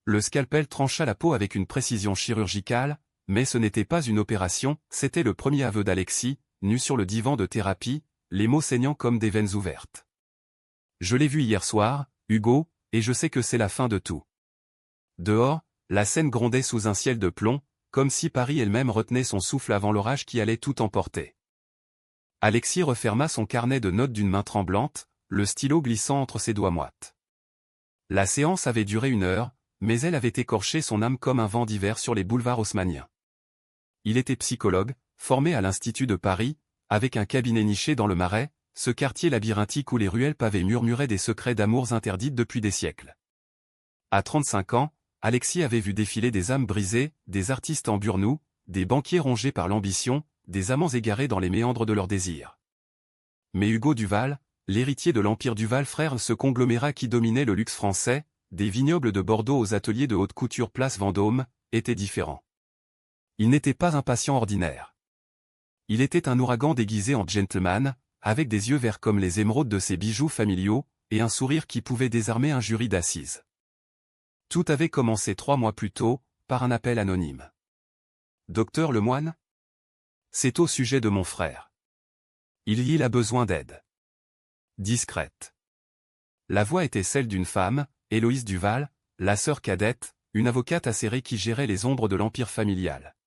Le scalpel trancha la peau avec une précision chirurgicale, mais ce n'était pas une opération, c'était le premier aveu d'Alexis, nu sur le divan de thérapie, les mots saignant comme des veines ouvertes. Je l'ai vu hier soir, Hugo, et je sais que c'est la fin de tout. Dehors, la Seine grondait sous un ciel de plomb, comme si Paris elle-même retenait son souffle avant l'orage qui allait tout emporter. Alexis referma son carnet de notes d'une main tremblante, le stylo glissant entre ses doigts moites. La séance avait duré 1 heure, mais elle avait écorché son âme comme un vent d'hiver sur les boulevards haussmanniens. Il était psychologue, formé à l'Institut de Paris, avec un cabinet niché dans le Marais, ce quartier labyrinthique où les ruelles pavées murmuraient des secrets d'amours interdites depuis des siècles. À 35 ans, Alexis avait vu défiler des âmes brisées, des artistes en burn-out, des banquiers rongés par l'ambition, des amants égarés dans les méandres de leurs désirs. Mais Hugo Duval, l'héritier de l'Empire Duval frère, ce conglomérat qui dominait le luxe français, des vignobles de Bordeaux aux ateliers de haute couture place Vendôme, était différent. Il n'était pas un patient ordinaire. Il était un ouragan déguisé en gentleman, avec des yeux verts comme les émeraudes de ses bijoux familiaux, et un sourire qui pouvait désarmer un jury d'assises. Tout avait commencé 3 mois plus tôt, par un appel anonyme. « Docteur Lemoine ? C'est au sujet de mon frère. Il a besoin d'aide. » Discrète. La voix était celle d'une femme, Héloïse Duval, la sœur cadette, une avocate acérée qui gérait les ombres de l'empire familial.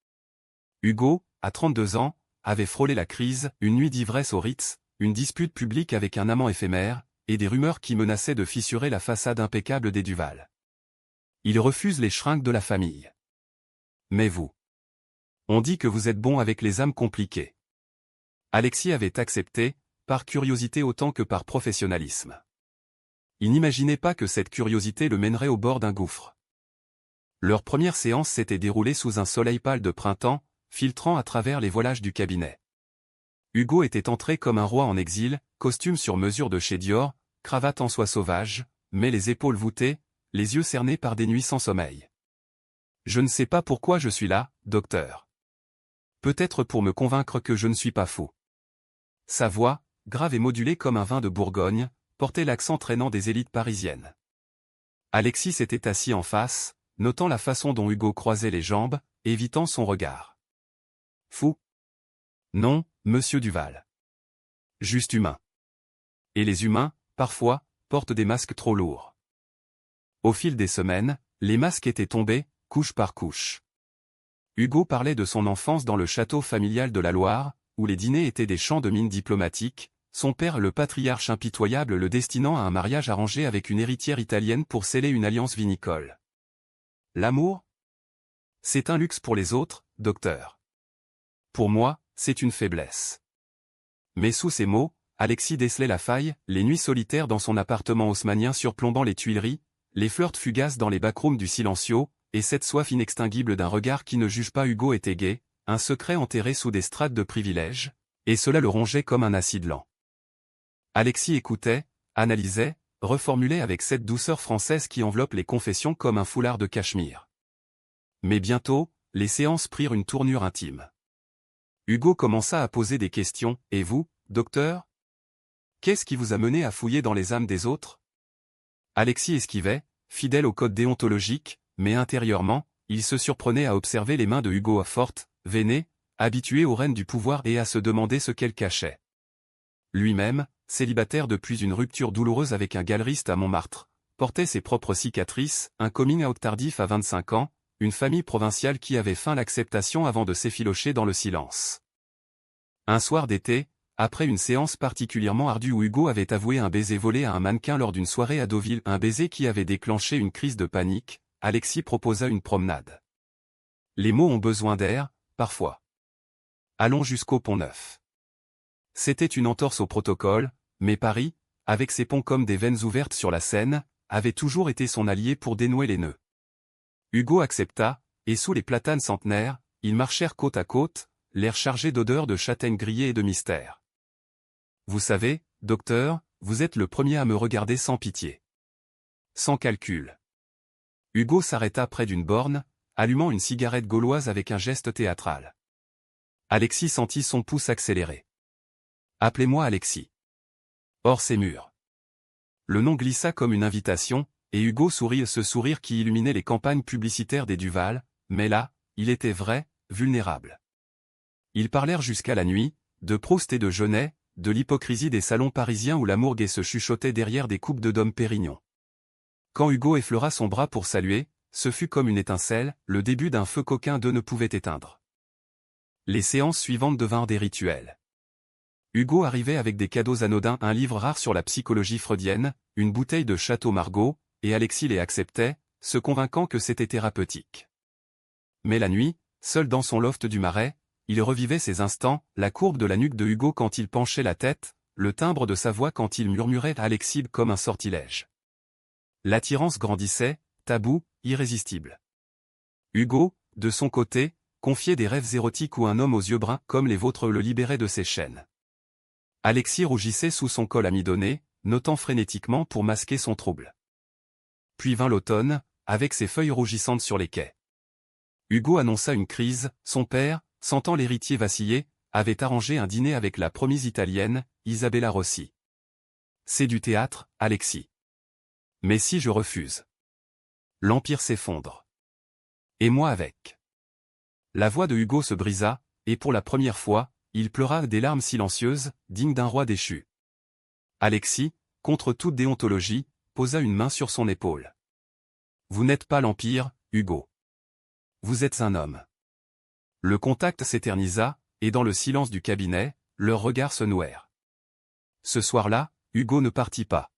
Hugo, à 32 ans, avait frôlé la crise, une nuit d'ivresse au Ritz, une dispute publique avec un amant éphémère, et des rumeurs qui menaçaient de fissurer la façade impeccable des Duval. Il refuse les shrinks de la famille. Mais vous. On dit que vous êtes bon avec les âmes compliquées. Alexis avait accepté, par curiosité autant que par professionnalisme. Il n'imaginait pas que cette curiosité le mènerait au bord d'un gouffre. Leur première séance s'était déroulée sous un soleil pâle de printemps, filtrant à travers les voilages du cabinet. Hugo était entré comme un roi en exil, costume sur mesure de chez Dior, cravate en soie sauvage, mais les épaules voûtées, les yeux cernés par des nuits sans sommeil. « Je ne sais pas pourquoi je suis là, docteur. Peut-être pour me convaincre que je ne suis pas fou. » Sa voix, grave et modulée comme un vin de Bourgogne, portait l'accent traînant des élites parisiennes. Alexis s'était assis en face, notant la façon dont Hugo croisait les jambes, évitant son regard. Fou? Non, monsieur Duval. Juste humain. Et les humains, parfois, portent des masques trop lourds. Au fil des semaines, les masques étaient tombés, couche par couche. Hugo parlait de son enfance dans le château familial de la Loire, où les dîners étaient des champs de mines diplomatiques, son père le patriarche impitoyable le destinant à un mariage arrangé avec une héritière italienne pour sceller une alliance vinicole. L'amour? C'est un luxe pour les autres, docteur. Pour moi, c'est une faiblesse. Mais sous ces mots, Alexis décelait la faille, les nuits solitaires dans son appartement haussmannien surplombant les Tuileries, les flirts fugaces dans les backrooms du Silencio, et cette soif inextinguible d'un regard qui ne juge pas Hugo était gai, un secret enterré sous des strates de privilèges, et cela le rongeait comme un acide lent. Alexis écoutait, analysait, reformulait avec cette douceur française qui enveloppe les confessions comme un foulard de cachemire. Mais bientôt, les séances prirent une tournure intime. Hugo commença à poser des questions, « Et vous, docteur? Qu'est-ce qui vous a mené à fouiller dans les âmes des autres ?» Alexis esquivait, fidèle au code déontologique, mais intérieurement, il se surprenait à observer les mains de Hugo fortes, veinées, habituées aux rênes du pouvoir et à se demander ce qu'elles cachaient. Lui-même, célibataire depuis une rupture douloureuse avec un galeriste à Montmartre, portait ses propres cicatrices, un coming out tardif à 25 ans, une famille provinciale qui avait feint l'acceptation avant de s'effilocher dans le silence. Un soir d'été, après une séance particulièrement ardue où Hugo avait avoué un baiser volé à un mannequin lors d'une soirée à Deauville, un baiser qui avait déclenché une crise de panique, Alexis proposa une promenade. Les mots ont besoin d'air, parfois. Allons jusqu'au Pont-Neuf. C'était une entorse au protocole, mais Paris, avec ses ponts comme des veines ouvertes sur la Seine, avait toujours été son allié pour dénouer les nœuds. Hugo accepta, et sous les platanes centenaires, ils marchèrent côte à côte, l'air chargé d'odeurs de châtaignes grillées et de mystère. Vous savez, docteur, vous êtes le premier à me regarder sans pitié. Sans calcul. Hugo s'arrêta près d'une borne, allumant une cigarette gauloise avec un geste théâtral. Alexis sentit son pouce accélérer. Appelez-moi Alexis. Hors ces murs. Le nom glissa comme une invitation, et Hugo sourit ce sourire qui illuminait les campagnes publicitaires des Duval, mais là, il était vrai, vulnérable. Ils parlèrent jusqu'à la nuit, de Proust et de Genet, de l'hypocrisie des salons parisiens où l'amour gai se chuchotait derrière des coupes de Dom Pérignon. Quand Hugo effleura son bras pour saluer, ce fut comme une étincelle, le début d'un feu qu'aucun d'eux ne pouvait éteindre. Les séances suivantes devinrent des rituels. Hugo arrivait avec des cadeaux anodins, un livre rare sur la psychologie freudienne, une bouteille de Château Margaux, et Alexis les acceptait, se convainquant que c'était thérapeutique. Mais la nuit, seul dans son loft du Marais, il revivait ces instants, la courbe de la nuque de Hugo quand il penchait la tête, le timbre de sa voix quand il murmurait à Alexis comme un sortilège. L'attirance grandissait, tabou, irrésistible. Hugo, de son côté, confiait des rêves érotiques où un homme aux yeux bruns comme les vôtres le libérait de ses chaînes. Alexis rougissait sous son col amidonné, notant frénétiquement pour masquer son trouble. Puis vint l'automne, avec ses feuilles rougissantes sur les quais. Hugo annonça une crise, son père, sentant l'héritier vaciller, avait arrangé un dîner avec la promise italienne, Isabella Rossi. C'est du théâtre, Alexis. Mais si je refuse? L'empire s'effondre. Et moi avec. La voix de Hugo se brisa, et pour la première fois, il pleura des larmes silencieuses, dignes d'un roi déchu. Alexis, contre toute déontologie, posa une main sur son épaule. Vous n'êtes pas l'Empire, Hugo. Vous êtes un homme. Le contact s'éternisa, et dans le silence du cabinet, leurs regards se nouèrent. Ce soir-là, Hugo ne partit pas.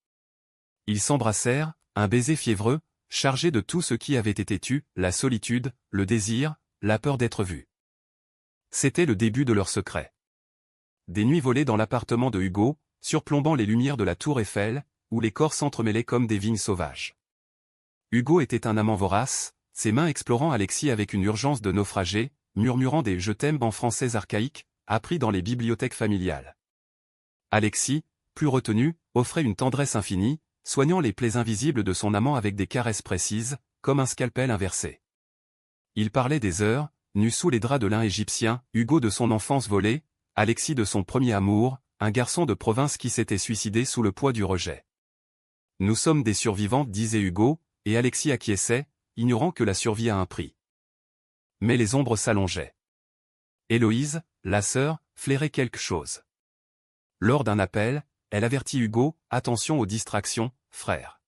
Ils s'embrassèrent, un baiser fiévreux, chargé de tout ce qui avait été tu, la solitude, le désir, la peur d'être vu. C'était le début de leur secret. Des nuits volées dans l'appartement de Hugo, surplombant les lumières de la tour Eiffel, où les corps s'entremêlaient comme des vignes sauvages. Hugo était un amant vorace, ses mains explorant Alexis avec une urgence de naufragé, murmurant des « je t'aime » en français archaïque, appris dans les bibliothèques familiales. Alexis, plus retenu, offrait une tendresse infinie, soignant les plaies invisibles de son amant avec des caresses précises, comme un scalpel inversé. Il parlait des heures, nu sous les draps de lin égyptien, Hugo de son enfance volée, Alexis de son premier amour, un garçon de province qui s'était suicidé sous le poids du rejet. Nous sommes des survivants, disait Hugo, et Alexis acquiesçait, ignorant que la survie a un prix. Mais les ombres s'allongeaient. Héloïse, la sœur, flairait quelque chose. Lors d'un appel, elle avertit Hugo, attention aux distractions, frère.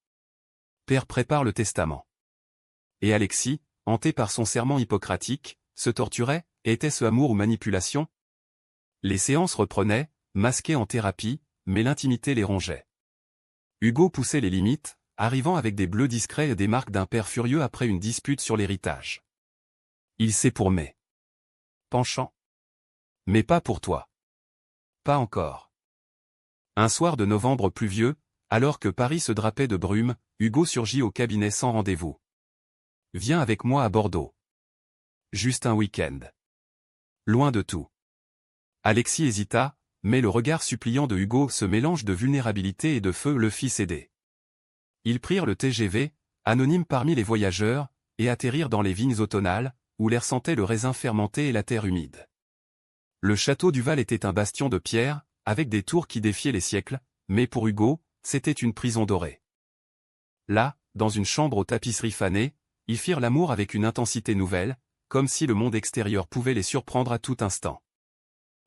Père prépare le testament. Et Alexis, hanté par son serment hippocratique, se torturait, était-ce amour ou manipulation? Les séances reprenaient, masquées en thérapie, mais l'intimité les rongeait. Hugo poussait les limites, arrivant avec des bleus discrets et des marques d'un père furieux après une dispute sur l'héritage. Il sait pour mes penchants. Mais pas pour toi. Pas encore. Un soir de novembre pluvieux, alors que Paris se drapait de brume, Hugo surgit au cabinet sans rendez-vous. Viens avec moi à Bordeaux. Juste un week-end. Loin de tout. Alexis hésita, mais le regard suppliant de Hugo, ce mélange de vulnérabilité et de feu, le fit céder. Ils prirent le TGV, anonyme parmi les voyageurs, et atterrirent dans les vignes automnales, où l'air sentait le raisin fermenté et la terre humide. Le château du Val était un bastion de pierre, avec des tours qui défiaient les siècles, mais pour Hugo, c'était une prison dorée. Là, dans une chambre aux tapisseries fanées, ils firent l'amour avec une intensité nouvelle, comme si le monde extérieur pouvait les surprendre à tout instant.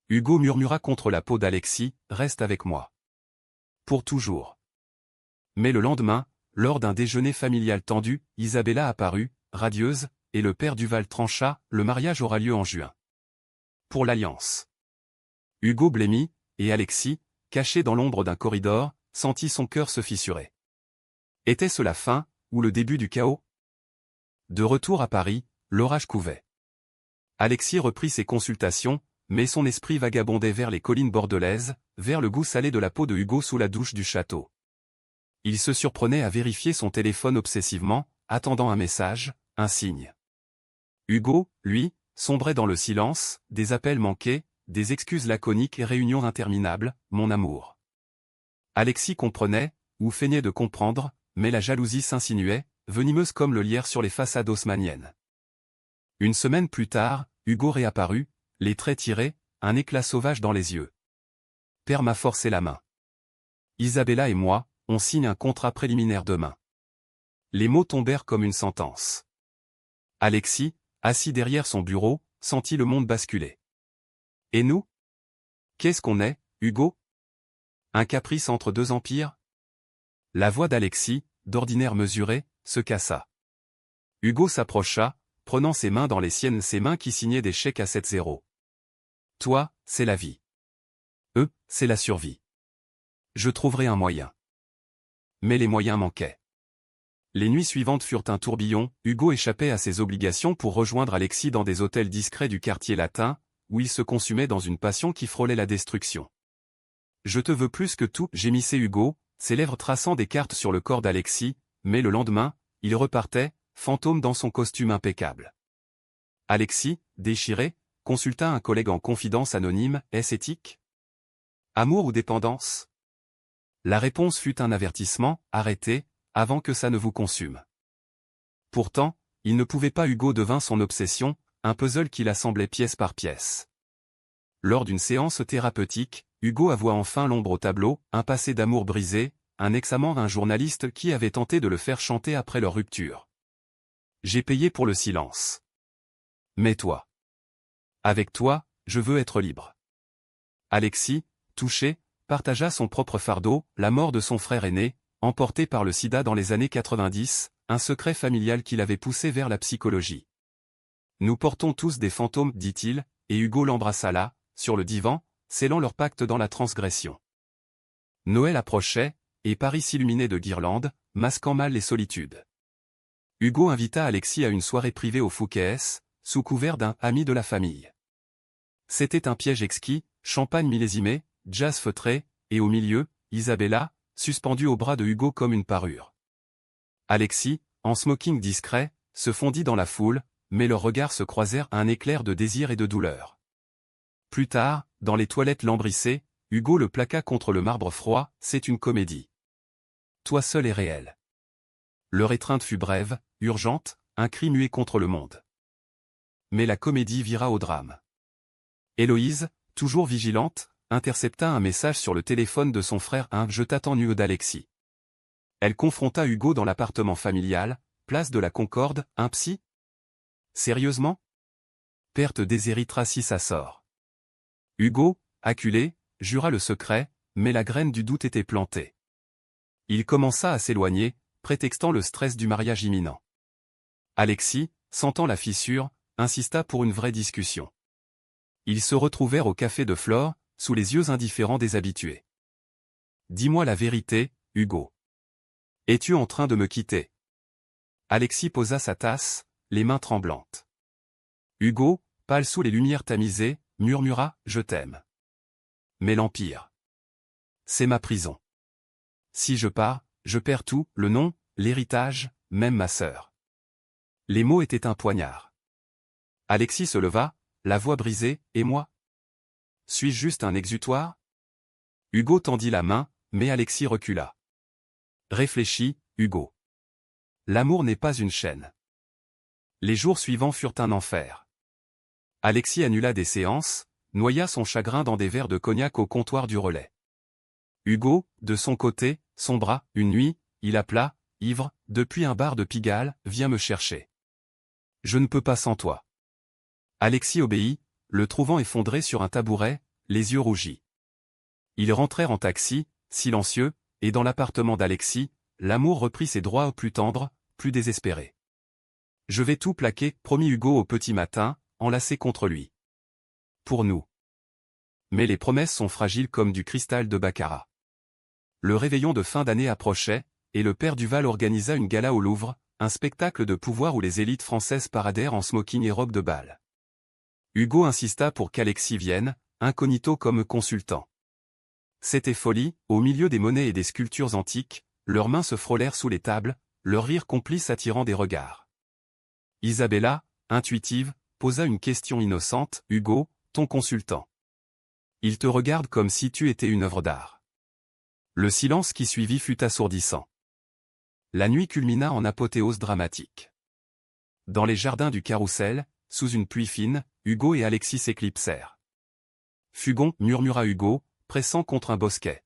Hugo murmura contre la peau d'Alexis, « Reste avec moi. Pour toujours. » Mais le lendemain, lors d'un déjeuner familial tendu, Isabella apparut, radieuse, et le père Duval trancha, le mariage aura lieu en juin. Pour l'alliance. Hugo blêmit, et Alexis, caché dans l'ombre d'un corridor, sentit son cœur se fissurer. Était-ce la fin, ou le début du chaos? De retour à Paris, l'orage couvait. Alexis reprit ses consultations, mais son esprit vagabondait vers les collines bordelaises, vers le goût salé de la peau de Hugo sous la douche du château. Il se surprenait à vérifier son téléphone obsessivement, attendant un message, un signe. Hugo, lui, sombrait dans le silence, des appels manqués, des excuses laconiques et réunions interminables, mon amour. Alexis comprenait, ou feignait de comprendre, mais la jalousie s'insinuait, venimeuse comme le lierre sur les façades haussmanniennes. Une semaine plus tard, Hugo réapparut, les traits tirés, un éclat sauvage dans les yeux. Père m'a forcé la main. Isabella et moi, on signe un contrat préliminaire demain. Les mots tombèrent comme une sentence. Alexis, assis derrière son bureau, sentit le monde basculer. Et nous? Qu'est-ce qu'on est, Hugo? Un caprice entre deux empires? La voix d'Alexis, d'ordinaire mesurée, se cassa. Hugo s'approcha, prenant ses mains dans les siennes, ses mains qui signaient des chèques à 7-0. Toi, c'est la vie. Eux, c'est la survie. Je trouverai un moyen. Mais les moyens manquaient. Les nuits suivantes furent un tourbillon, Hugo échappait à ses obligations pour rejoindre Alexis dans des hôtels discrets du quartier latin, où il se consumait dans une passion qui frôlait la destruction. Je te veux plus que tout, gémissait Hugo, ses lèvres traçant des cartes sur le corps d'Alexis, mais le lendemain, il repartait, fantôme dans son costume impeccable. Alexis, déchiré, consulta un collègue en confidence anonyme, est-ce éthique? Amour ou dépendance? La réponse fut un avertissement, arrêtez, avant que ça ne vous consume. Pourtant, il ne pouvait pas. Hugo devint son obsession, un puzzle qu'il assemblait pièce par pièce. Lors d'une séance thérapeutique, Hugo avoua enfin l'ombre au tableau, un passé d'amour brisé, un ex-amant d'un journaliste qui avait tenté de le faire chanter après leur rupture. J'ai payé pour le silence. Mais toi. Avec toi, je veux être libre. Alexis, touché, partagea son propre fardeau, la mort de son frère aîné, emporté par le sida dans les années 90, un secret familial qui l'avait poussé vers la psychologie. Nous portons tous des fantômes, dit-il, et Hugo l'embrassa là, sur le divan, scellant leur pacte dans la transgression. Noël approchait, et Paris s'illuminait de guirlandes, masquant mal les solitudes. Hugo invita Alexis à une soirée privée au Fouquet's, sous couvert d'un « ami de la famille ». C'était un piège exquis, champagne millésimé, jazz feutré, et au milieu, Isabella, suspendue au bras de Hugo comme une parure. Alexis, en smoking discret, se fondit dans la foule, mais leurs regards se croisèrent à un éclair de désir et de douleur. Plus tard, dans les toilettes lambrissées, Hugo le plaqua contre le marbre froid, c'est une comédie. Toi seul est réel. Leur étreinte fut brève, urgente, un cri muet contre le monde. Mais la comédie vira au drame. Héloïse, toujours vigilante, intercepta un message sur le téléphone de son frère, un « je t'attends » nu d'Alexis. Elle confronta Hugo dans l'appartement familial, place de la Concorde, un psy? Sérieusement? Perte d'érythracie ça sort. Hugo, acculé, jura le secret, mais la graine du doute était plantée. Il commença à s'éloigner, prétextant le stress du mariage imminent. Alexis, sentant la fissure, insista pour une vraie discussion. Ils se retrouvèrent au café de Flore, sous les yeux indifférents des habitués. Dis-moi la vérité, Hugo. Es-tu en train de me quitter? Alexis posa sa tasse, les mains tremblantes. Hugo, pâle sous les lumières tamisées, murmura « Je t'aime. Mais l'Empire. C'est ma prison. Si je pars, je perds tout, le nom, l'héritage, même ma sœur. » Les mots étaient un poignard. Alexis se leva, la voix brisée, « Et moi? Suis-je juste un exutoire ?» Hugo tendit la main, mais Alexis recula. Réfléchis, Hugo. L'amour n'est pas une chaîne. Les jours suivants furent un enfer. Alexis annula des séances, noya son chagrin dans des verres de cognac au comptoir du relais. Hugo, de son côté, sombra, une nuit, il appela, ivre, depuis un bar de Pigalle, viens me chercher. Je ne peux pas sans toi. Alexis obéit, le trouvant effondré sur un tabouret, les yeux rougis. Ils rentrèrent en taxi, silencieux, et dans l'appartement d'Alexis, l'amour reprit ses droits plus tendres, plus désespérés. Je vais tout plaquer, promit Hugo au petit matin, enlacé contre lui. Pour nous. Mais les promesses sont fragiles comme du cristal de baccarat. Le réveillon de fin d'année approchait, et le père Duval organisa une gala au Louvre, un spectacle de pouvoir où les élites françaises paradèrent en smoking et robe de bal. Hugo insista pour qu'Alexis vienne, incognito comme consultant. C'était folie, au milieu des monnaies et des sculptures antiques, leurs mains se frôlèrent sous les tables, leur rire complice attirant des regards. Isabella, intuitive, posa une question innocente, « Hugo, ton consultant. Il te regarde comme si tu étais une œuvre d'art. » Le silence qui suivit fut assourdissant. La nuit culmina en apothéose dramatique. Dans les jardins du Carrousel, sous une pluie fine, Hugo et Alexis s'éclipsèrent. « Fugon, » murmura Hugo, pressant contre un bosquet.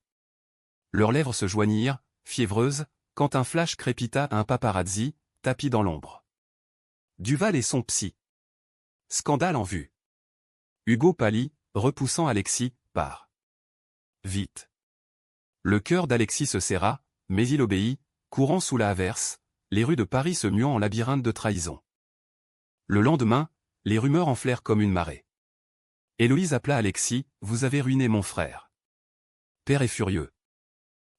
Leurs lèvres se joignirent, fiévreuses, quand un flash crépita un paparazzi, tapis dans l'ombre. Duval et son psy. Scandale en vue. Hugo pâlit, repoussant Alexis, part. Vite. Le cœur d'Alexis se serra, mais il obéit, courant sous la averse, les rues de Paris se muant en labyrinthe de trahison. Le lendemain, les rumeurs enflèrent comme une marée. Héloïse appela Alexis, « Vous avez ruiné mon frère. » Père est furieux.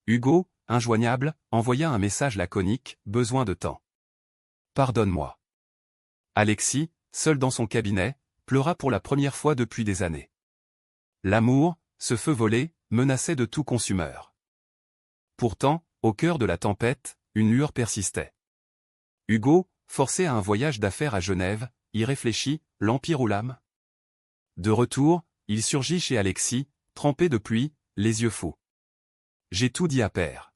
Hugo, injoignable, envoya un message laconique, « Besoin de temps. Pardonne-moi. » Alexis, seul dans son cabinet, pleura pour la première fois depuis des années. L'amour, ce feu volé, menaçait de tout consumeur. Pourtant, au cœur de la tempête, une lueur persistait. Hugo, forcé à un voyage d'affaires à Genève, y réfléchit, l'Empire ou l'âme? De retour, il surgit chez Alexis, trempé de pluie, les yeux fous. J'ai tout dit à Père.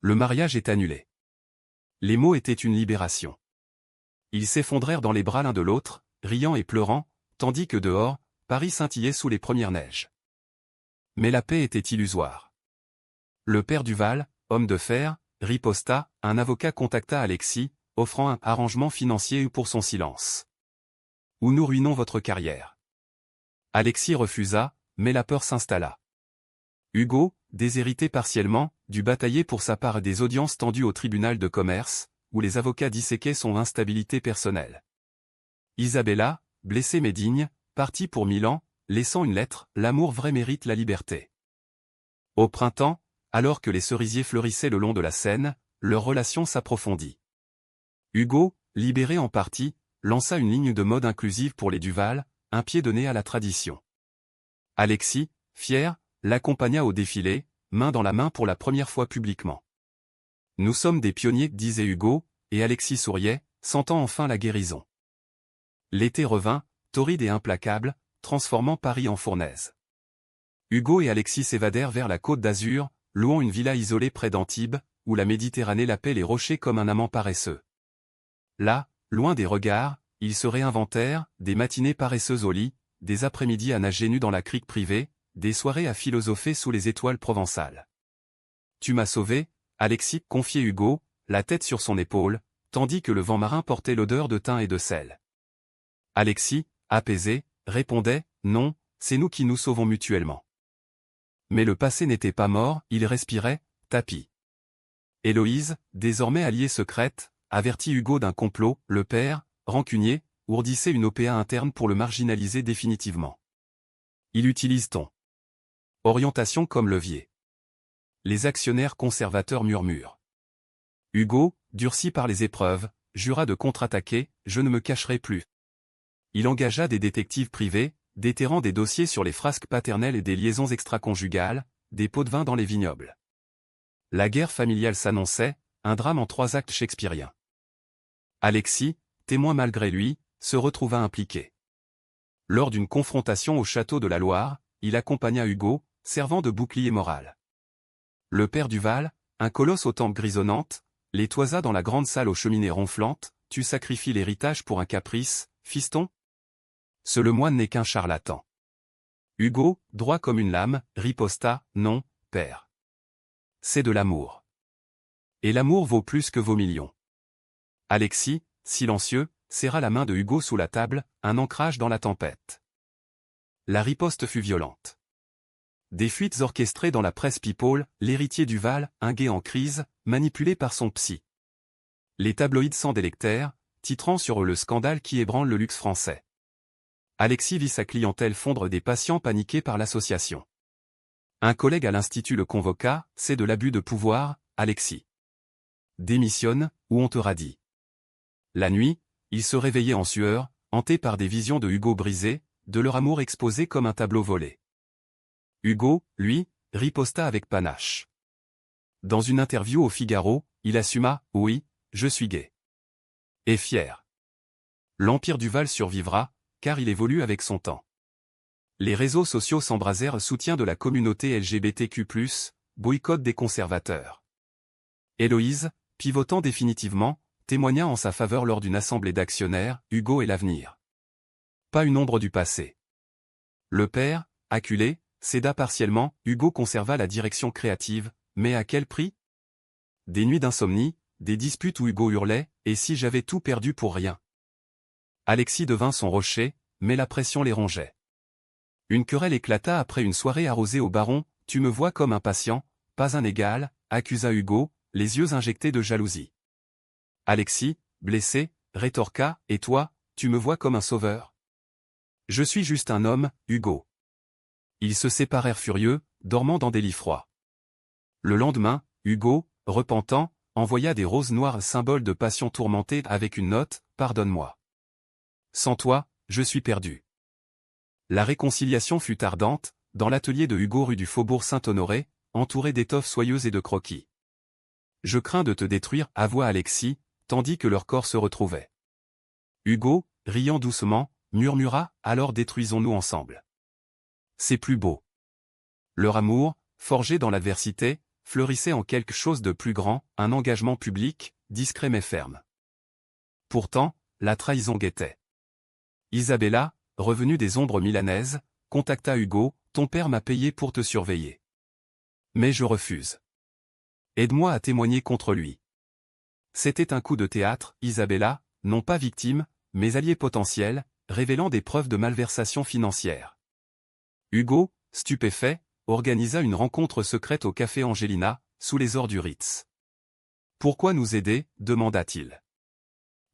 Le mariage est annulé. Les mots étaient une libération. Ils s'effondrèrent dans les bras l'un de l'autre, riant et pleurant, tandis que dehors, Paris scintillait sous les premières neiges. Mais la paix était illusoire. Le père Duval, homme de fer, riposta, un avocat contacta Alexis, offrant un arrangement financier pour son silence. Ou nous ruinons votre carrière. Alexis refusa, mais la peur s'installa. Hugo, déshérité partiellement, dut batailler pour sa part des audiences tendues au tribunal de commerce, où les avocats disséquaient son instabilité personnelle. Isabella, blessée mais digne, partit pour Milan, laissant une lettre, l'amour vrai mérite la liberté. Au printemps, alors que les cerisiers fleurissaient le long de la Seine, leur relation s'approfondit. Hugo, libéré en partie, lança une ligne de mode inclusive pour les Duval, un pied de nez à la tradition. Alexis, fier, l'accompagna au défilé, main dans la main pour la première fois publiquement. Nous sommes des pionniers, disait Hugo, et Alexis souriait, sentant enfin la guérison. L'été revint, torride et implacable, transformant Paris en fournaise. Hugo et Alexis s'évadèrent vers la Côte d'Azur, louant une villa isolée près d'Antibes, où la Méditerranée lapait les rochers comme un amant paresseux. Là, loin des regards, ils se réinventèrent, des matinées paresseuses au lit, des après-midi à nager nus dans la crique privée, des soirées à philosopher sous les étoiles provençales. Tu m'as sauvé, Alexis, confiait Hugo, la tête sur son épaule, tandis que le vent marin portait l'odeur de thym et de sel. Alexis, apaisé, répondait, non, c'est nous qui nous sauvons mutuellement. Mais le passé n'était pas mort, il respirait, tapis. Héloïse, désormais alliée secrète, avertit Hugo d'un complot, le père, rancunier, ourdissait une OPA interne pour le marginaliser définitivement. Il utilise ton orientation comme levier. Les actionnaires conservateurs murmurent. Hugo, durci par les épreuves, jura de contre-attaquer, je ne me cacherai plus. Il engagea des détectives privés, déterrant des dossiers sur les frasques paternelles et des liaisons extraconjugales, des pots de vin dans les vignobles. La guerre familiale s'annonçait, un drame en 3 actes shakespeariens. Alexis, témoin malgré lui, se retrouva impliqué. Lors d'une confrontation au château de la Loire, il accompagna Hugo, servant de bouclier moral. Le père Duval, un colosse aux tempes grisonnantes, les toisa dans la grande salle aux cheminées ronflantes, tu sacrifies l'héritage pour un caprice, fiston? Ce le moine n'est qu'un charlatan. Hugo, droit comme une lame, riposta, non, père. C'est de l'amour. Et l'amour vaut plus que vos millions. Alexis, silencieux, serra la main de Hugo sous la table, un ancrage dans la tempête. La riposte fut violente. Des fuites orchestrées dans la presse people, l'héritier Duval, un guet en crise, manipulé par son psy. Les tabloïds s'en délectèrent, titrant sur eux le scandale qui ébranle le luxe français. Alexis vit sa clientèle fondre des patients paniqués par l'association. Un collègue à l'Institut le convoqua, c'est de l'abus de pouvoir, Alexis. Démissionne, ou on te radie. La nuit, il se réveillait en sueur, hanté par des visions de Hugo brisé, de leur amour exposé comme un tableau volé. Hugo, lui, riposta avec panache. Dans une interview au Figaro, il assuma, oui, je suis gay. Et fier. L'Empire Duval survivra, car il évolue avec son temps. Les réseaux sociaux s'embrasèrent soutien de la communauté LGBTQ+, boycott des conservateurs. Héloïse, pivotant définitivement, témoigna en sa faveur lors d'une assemblée d'actionnaires, Hugo et l'avenir. Pas une ombre du passé. Le père, acculé, céda partiellement, Hugo conserva la direction créative, mais à quel prix? des nuits d'insomnie, des disputes où Hugo hurlait, et si j'avais tout perdu pour rien. Alexis devint son rocher, mais la pression les rongeait. Une querelle éclata après une soirée arrosée au baron, tu me vois comme un patient, pas un égal, accusa Hugo, les yeux injectés de jalousie. Alexis, blessé, rétorqua, et toi, tu me vois comme un sauveur. Je suis juste un homme, Hugo. Ils se séparèrent furieux, dormant dans des lits froids. Le lendemain, Hugo, repentant, envoya des roses noires symbole de passion tourmentée avec une note, pardonne-moi. Sans toi, je suis perdu. La réconciliation fut ardente, dans l'atelier de Hugo rue du Faubourg Saint-Honoré, entouré d'étoffes soyeuses et de croquis. Je crains de te détruire, avoua Alexis, tandis que leurs corps se retrouvaient. Hugo, riant doucement, murmura, alors détruisons-nous ensemble. C'est plus beau. Leur amour, forgé dans l'adversité, fleurissait en quelque chose de plus grand, un engagement public, discret mais ferme. Pourtant, la trahison guettait. Isabella, revenue des ombres milanaises, contacta Hugo, ton père m'a payé pour te surveiller. Mais je refuse. Aide-moi à témoigner contre lui. C'était un coup de théâtre, Isabella, non pas victime, mais allié potentiel, révélant des preuves de malversation financière. Hugo, stupéfait, organisa une rencontre secrète au café Angelina, sous les ors du Ritz. Pourquoi nous aider, demanda-t-il.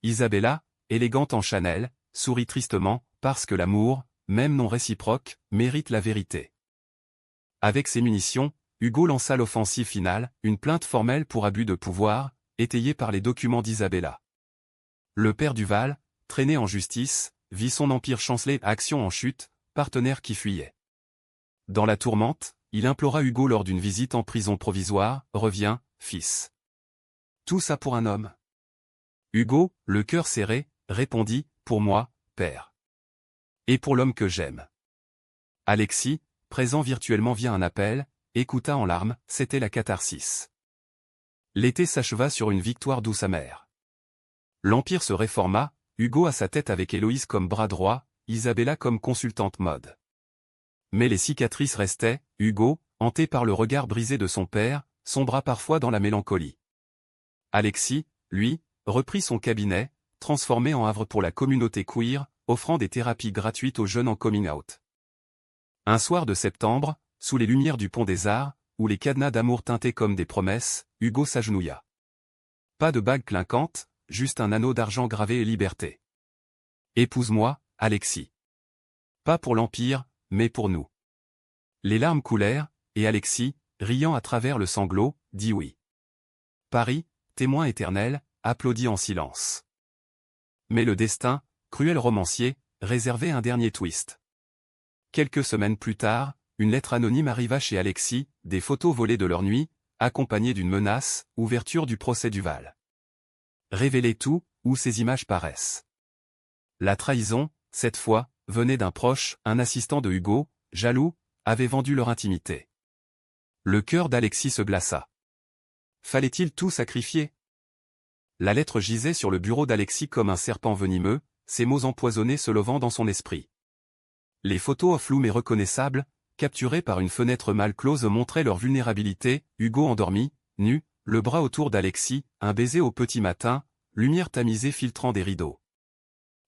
Isabella, élégante en Chanel, sourit tristement, parce que l'amour, même non réciproque, mérite la vérité. Avec ses munitions, Hugo lança l'offensive finale, une plainte formelle pour abus de pouvoir, étayée par les documents d'Isabella. Le père Duval, traîné en justice, vit son empire chanceler action en chute, partenaire qui fuyait. Dans la tourmente, il implora Hugo lors d'une visite en prison provisoire, « Reviens, fils. » Tout ça pour un homme. Hugo, le cœur serré, répondit, « Pour moi, père. Et pour l'homme que j'aime. » Alexis, présent virtuellement via un appel, écouta en larmes, c'était la catharsis. L'été s'acheva sur une victoire douce amère. L'Empire se réforma, Hugo à sa tête avec Héloïse comme bras droit, Isabella comme consultante mode. Mais les cicatrices restaient, Hugo, hanté par le regard brisé de son père, sombra parfois dans la mélancolie. Alexis, lui, reprit son cabinet, transformé en havre pour la communauté queer, offrant des thérapies gratuites aux jeunes en coming out. Un soir de septembre, sous les lumières du Pont des Arts, où les cadenas d'amour teintaient comme des promesses, Hugo s'agenouilla. Pas de bague clinquante, juste un anneau d'argent gravé et liberté. Épouse-moi, Alexis. Pas pour l'Empire, mais pour nous. Les larmes coulèrent, et Alexis, riant à travers le sanglot, dit oui. Paris, témoin éternel, applaudit en silence. Mais le destin, cruel romancier, réservait un dernier twist. Quelques semaines plus tard, une lettre anonyme arriva chez Alexis, des photos volées de leur nuit, accompagnées d'une menace, ouverture du procès Duval. Révélez tout, où ces images paraissent. La trahison, cette fois, venait d'un proche, un assistant de Hugo, jaloux, avait vendu leur intimité. Le cœur d'Alexis se glaça. Fallait-il tout sacrifier? La lettre gisait sur le bureau d'Alexis comme un serpent venimeux, ses mots empoisonnés se levant dans son esprit. Les photos floues mais reconnaissables, capturées par une fenêtre mal close montraient leur vulnérabilité, Hugo endormi, nu, le bras autour d'Alexis, un baiser au petit matin, lumière tamisée filtrant des rideaux.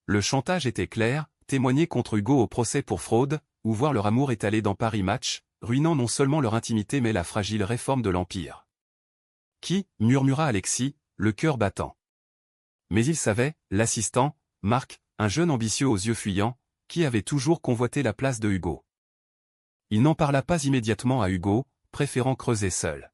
Le chantage était clair, témoigner contre Hugo au procès pour fraude, ou voir leur amour étalé dans Paris Match, ruinant non seulement leur intimité mais la fragile réforme de l'Empire. Qui, murmura Alexis, le cœur battant. Mais il savait, l'assistant, Marc, un jeune ambitieux aux yeux fuyants, qui avait toujours convoité la place de Hugo. Il n'en parla pas immédiatement à Hugo, préférant creuser seul.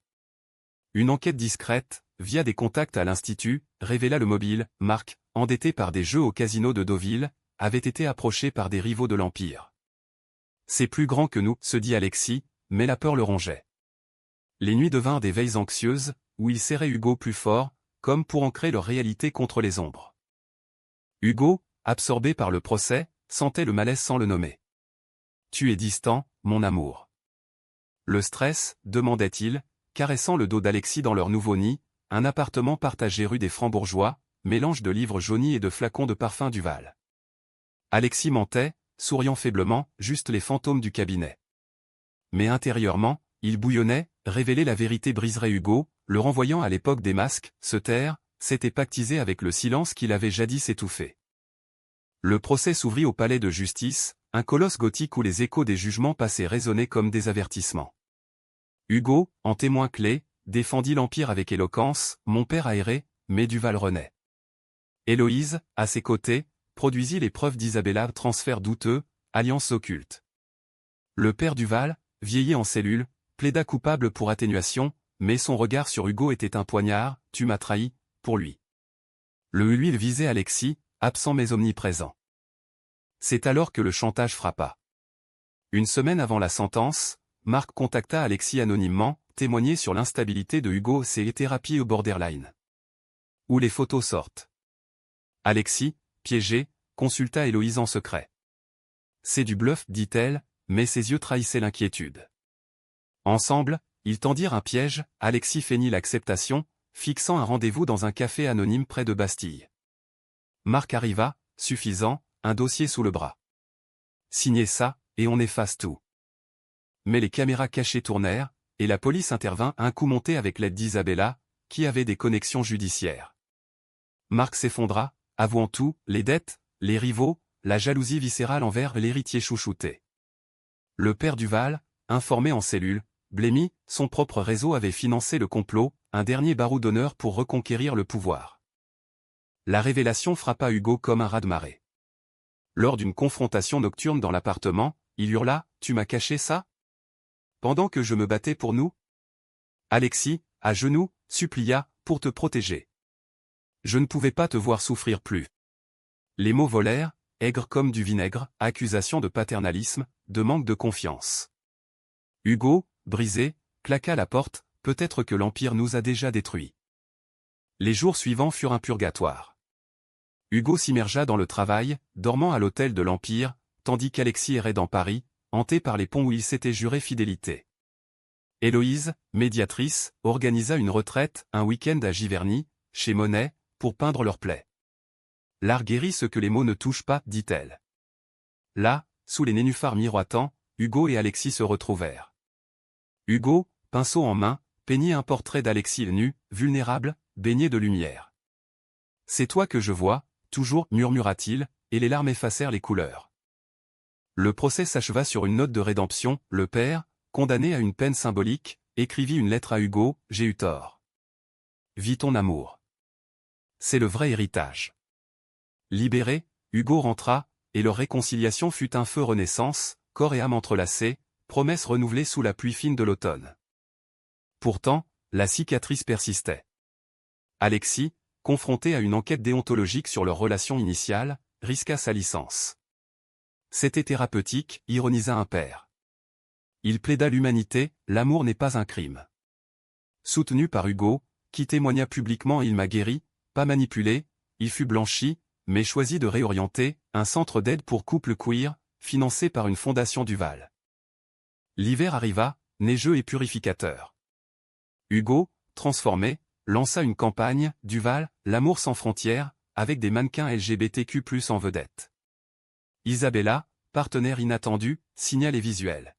Une enquête discrète, via des contacts à l'Institut, révéla le mobile, Marc, endetté par des jeux au casino de Deauville, avait été approché par des rivaux de l'Empire. C'est plus grand que nous, se dit Alexis, mais la peur le rongeait. Les nuits devinrent des veilles anxieuses, où il serrait Hugo plus fort, comme pour ancrer leur réalité contre les ombres. Hugo, absorbé par le procès, sentait le malaise sans le nommer. « Tu es distant, mon amour. » Le stress, demandait-il, caressant le dos d'Alexis dans leur nouveau nid, un appartement partagé rue des Francs-Bourgeois, mélange de livres jaunis et de flacons de parfum Duval. Alexis mentait, souriant faiblement, juste les fantômes du cabinet. Mais intérieurement, il bouillonnait, révéler la vérité briserait Hugo, le renvoyant à l'époque des masques, se taire, s'était pactisé avec le silence qu'il avait jadis étouffé. Le procès s'ouvrit au palais de justice, un colosse gothique où les échos des jugements passés résonnaient comme des avertissements. Hugo, en témoin clé, défendit l'Empire avec éloquence, mon père aéré, mais Duval renaît. Héloïse, à ses côtés, produisit les preuves d'Isabella, transfert douteux, alliance occulte. Le père Duval, vieilli en cellule, plaida coupable pour atténuation, mais son regard sur Hugo était un poignard, tu m'as trahi, pour lui. Le huile visait Alexis, absent mais omniprésent. C'est alors que le chantage frappa. Une semaine avant la sentence, Marc contacta Alexis anonymement, témoigner sur l'instabilité de Hugo et ses thérapies au borderline. Où les photos sortent. Alexis, piégé, consulta Héloïse en secret. C'est du bluff, dit-elle, mais ses yeux trahissaient l'inquiétude. Ensemble, ils tendirent un piège, Alexis feignit l'acceptation, fixant un rendez-vous dans un café anonyme près de Bastille. Marc arriva, suffisant, un dossier sous le bras. Signez ça, et on efface tout. Mais les caméras cachées tournèrent, et la police intervint un coup monté avec l'aide d'Isabella, qui avait des connexions judiciaires. Marc s'effondra, avouant tout, les dettes, les rivaux, la jalousie viscérale envers l'héritier chouchouté. Le père Duval, informé en cellule, blêmi, son propre réseau avait financé le complot, un dernier barreau d'honneur pour reconquérir le pouvoir. La révélation frappa Hugo comme un raz-de-marée. Lors d'une confrontation nocturne dans l'appartement, il hurla « Tu m'as caché ça ?» Pendant que je me battais pour nous. Alexis, à genoux, supplia, pour te protéger. Je ne pouvais pas te voir souffrir plus. Les mots volèrent, aigres comme du vinaigre, accusation de paternalisme, de manque de confiance. Hugo, brisé, claqua la porte, peut-être que l'Empire nous a déjà détruits. Les jours suivants furent un purgatoire. Hugo s'immergea dans le travail, dormant à l'hôtel de l'Empire, tandis qu'Alexis errait dans Paris, hanté par les ponts où il s'était juré fidélité. Héloïse, médiatrice, organisa une retraite, un week-end à Giverny, chez Monet, pour peindre leurs plaies. L'art guérit ce que les mots ne touchent pas, dit-elle. Là, sous les nénuphars miroitants, Hugo et Alexis se retrouvèrent. Hugo, pinceau en main, peignit un portrait d'Alexis nu, vulnérable, baigné de lumière. « C'est toi que je vois, toujours, murmura-t-il, et les larmes effacèrent les couleurs. Le procès s'acheva sur une note de rédemption, le père, condamné à une peine symbolique, écrivit une lettre à Hugo, « J'ai eu tort. Vis ton amour. C'est le vrai héritage. » Libéré, Hugo rentra, et leur réconciliation fut un feu renaissance, corps et âme entrelacés, promesse renouvelée sous la pluie fine de l'automne. Pourtant, la cicatrice persistait. Alexis, confronté à une enquête déontologique sur leur relation initiale, risqua sa licence. C'était thérapeutique, ironisa un père. Il plaida l'humanité, l'amour n'est pas un crime. Soutenu par Hugo, qui témoigna publiquement « Il m'a guéri, pas manipulé, il fut blanchi », mais choisit de réorienter, un centre d'aide pour couples queer, financé par une fondation Duval. L'hiver arriva, neigeux et purificateur. Hugo, transformé, lança une campagne, Duval, l'amour sans frontières, avec des mannequins LGBTQ+ en vedette. Isabella, partenaire inattendu, signa les visuels.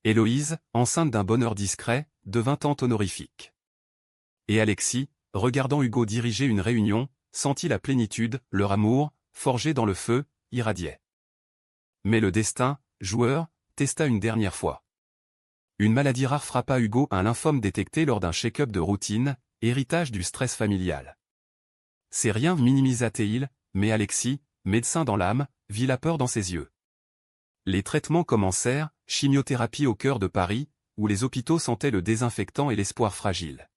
Héloïse, enceinte d'un bonheur discret, devint tante honorifique. Et Alexis, regardant Hugo diriger une réunion, sentit la plénitude, leur amour, forgé dans le feu, irradiait. Mais le destin, joueur, testa une dernière fois. Une maladie rare frappa Hugo, un lymphome détecté lors d'un check-up de routine, héritage du stress familial. C'est rien, minimisa-t-il, mais Alexis, médecin dans l'âme, vit la peur dans ses yeux. Les traitements commencèrent, chimiothérapie au cœur de Paris, où les hôpitaux sentaient le désinfectant et l'espoir fragile.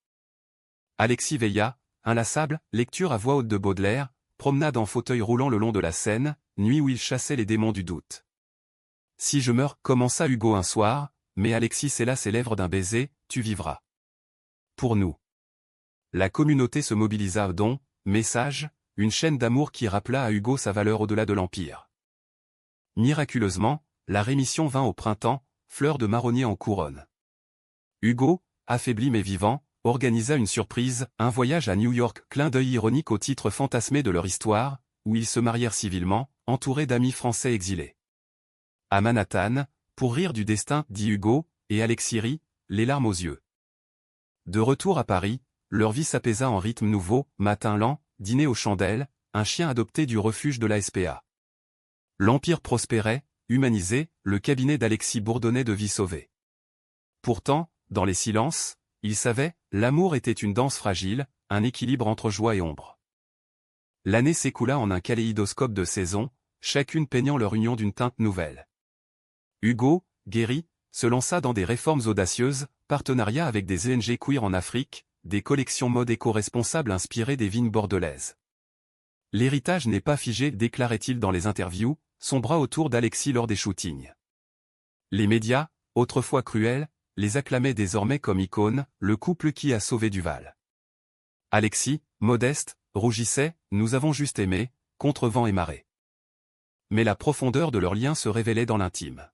Alexis veilla, inlassable, lecture à voix haute de Baudelaire, promenade en fauteuil roulant le long de la Seine, nuit où il chassait les démons du doute. « Si je meurs, commença Hugo un soir, mais Alexis scella ses lèvres d'un baiser, tu vivras. Pour nous. » La communauté se mobilisa, don, message, une chaîne d'amour qui rappela à Hugo sa valeur au-delà de l'Empire. Miraculeusement, la rémission vint au printemps, fleur de marronnier en couronne. Hugo, affaibli mais vivant, organisa une surprise, un voyage à New York, clin d'œil ironique au titre fantasmé de leur histoire, où ils se marièrent civilement, entourés d'amis français exilés. À Manhattan, pour rire du destin, dit Hugo, et Alexis rit, les larmes aux yeux. De retour à Paris, leur vie s'apaisa en rythme nouveau, matin lent, dîner aux chandelles, un chien adopté du refuge de la SPA. L'Empire prospérait, humanisé, le cabinet d'Alexis bourdonnait de vies sauvées. Pourtant, dans les silences, ils savaient, l'amour était une danse fragile, un équilibre entre joie et ombre. L'année s'écoula en un kaléidoscope de saisons, chacune peignant leur union d'une teinte nouvelle. Hugo, guéri, se lança dans des réformes audacieuses, partenariats avec des ONG queer en Afrique, des collections mode éco-responsables inspirées des vignes bordelaises. L'héritage n'est pas figé, déclarait-il dans les interviews, son bras autour d'Alexis lors des shootings. Les médias, autrefois cruels, les acclamaient désormais comme icônes, le couple qui a sauvé Duval. Alexis, modeste, rougissait, nous avons juste aimé, contre vent et marée. Mais la profondeur de leur lien se révélait dans l'intime.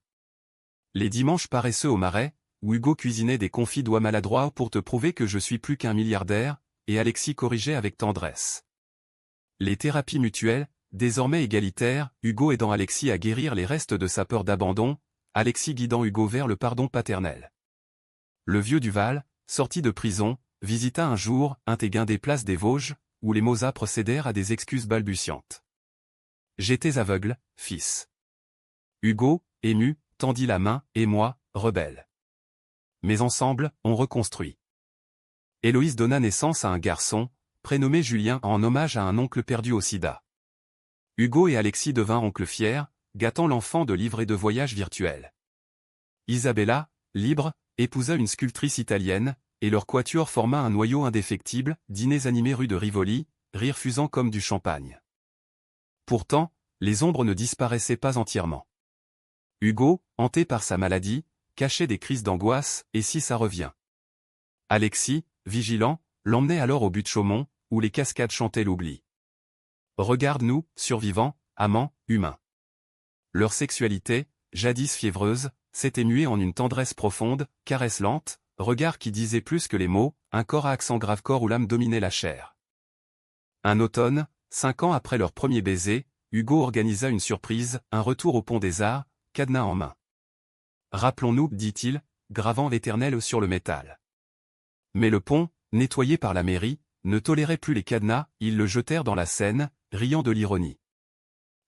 Les dimanches paresseux au Marais, où Hugo cuisinait des confits d'oie maladroits pour te prouver que je suis plus qu'un milliardaire, et Alexis corrigeait avec tendresse. Les thérapies mutuelles, désormais égalitaires, Hugo aidant Alexis à guérir les restes de sa peur d'abandon, Alexis guidant Hugo vers le pardon paternel. Le vieux Duval, sorti de prison, visita un jour un Téguin des places des Vosges, où les mots âpres cédèrent à des excuses balbutiantes. « J'étais aveugle, fils. » Hugo, ému, tendit la main, et moi, rebelle. Mais ensemble, on reconstruit. Héloïse donna naissance à un garçon, prénommé Julien en hommage à un oncle perdu au sida. Hugo et Alexis devinrent oncles fiers, gâtant l'enfant de livres et de voyages virtuels. Isabella, libre, épousa une sculptrice italienne, et leur quatuor forma un noyau indéfectible, dîners animés rue de Rivoli, rires fusant comme du champagne. Pourtant, les ombres ne disparaissaient pas entièrement. Hugo, hanté par sa maladie, cachait des crises d'angoisse, et si ça revient. Alexis, vigilant, l'emmenait alors au but de Chaumont, où les cascades chantaient l'oubli. Regarde-nous, survivants, amants, humains. Leur sexualité, jadis fiévreuse, s'était muée en une tendresse profonde, caresse lente, regard qui disait plus que les mots, un corps à accent grave, corps où l'âme dominait la chair. Un automne, 5 ans après leur premier baiser, Hugo organisa une surprise, un retour au Pont des Arts, cadenas en main. Rappelons-nous, dit-il, gravant l'éternel sur le métal. Mais le pont, nettoyé par la mairie, ne tolérait plus les cadenas, ils le jetèrent dans la Seine, riant de l'ironie.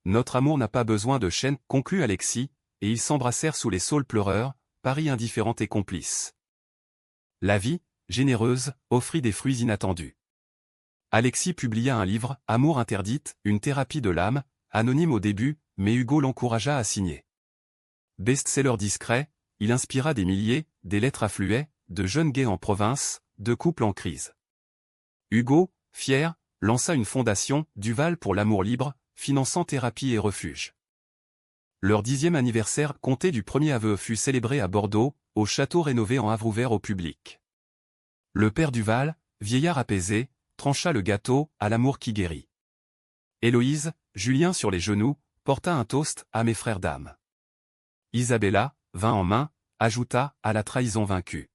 Notre amour n'a pas besoin de chaînes, conclut Alexis, et ils s'embrassèrent sous les saules pleureurs, Paris indifférent et complice. La vie, généreuse, offrit des fruits inattendus. Alexis publia un livre, Amour interdite, une thérapie de l'âme, anonyme au début, mais Hugo l'encouragea à signer. Best-seller discret, il inspira des milliers, des lettres affluaient, de jeunes gays en province, de couples en crise. Hugo, fier, lança une fondation, Duval pour l'amour libre, finançant thérapie et refuge. Leur 10e anniversaire compté du premier aveu fut célébré à Bordeaux, au château rénové en havre ouvert au public. Le père Duval, vieillard apaisé, trancha le gâteau, à l'amour qui guérit. Héloïse, Julien sur les genoux, porta un toast, à mes frères d'âme. Isabella, vin en main, ajouta, à la trahison vaincue.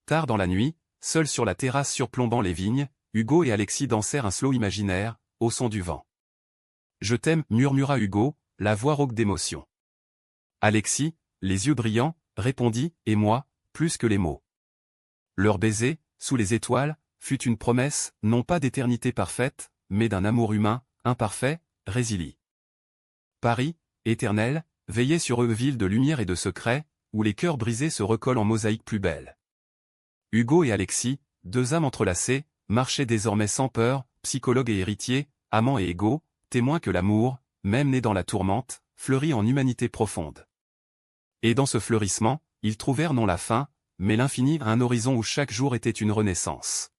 Tard dans la nuit, seuls sur la terrasse surplombant les vignes, Hugo et Alexis dansèrent un slow imaginaire, au son du vent. « Je t'aime, murmura Hugo, la voix rauque d'émotion. Alexis, les yeux brillants, répondit, et moi, plus que les mots. Leur baiser, sous les étoiles, fut une promesse, non pas d'éternité parfaite, mais d'un amour humain, imparfait, résili. Paris, éternel, veillait sur eux, ville de lumière et de secrets, où les cœurs brisés se recollent en mosaïque plus belle. Hugo et Alexis, deux âmes entrelacées, marchaient désormais sans peur, psychologues et héritiers, amants et égaux, témoins que l'amour, même né dans la tourmente, fleurit en humanité profonde. Et dans ce fleurissement, ils trouvèrent non la fin, mais l'infini, un horizon où chaque jour était une renaissance.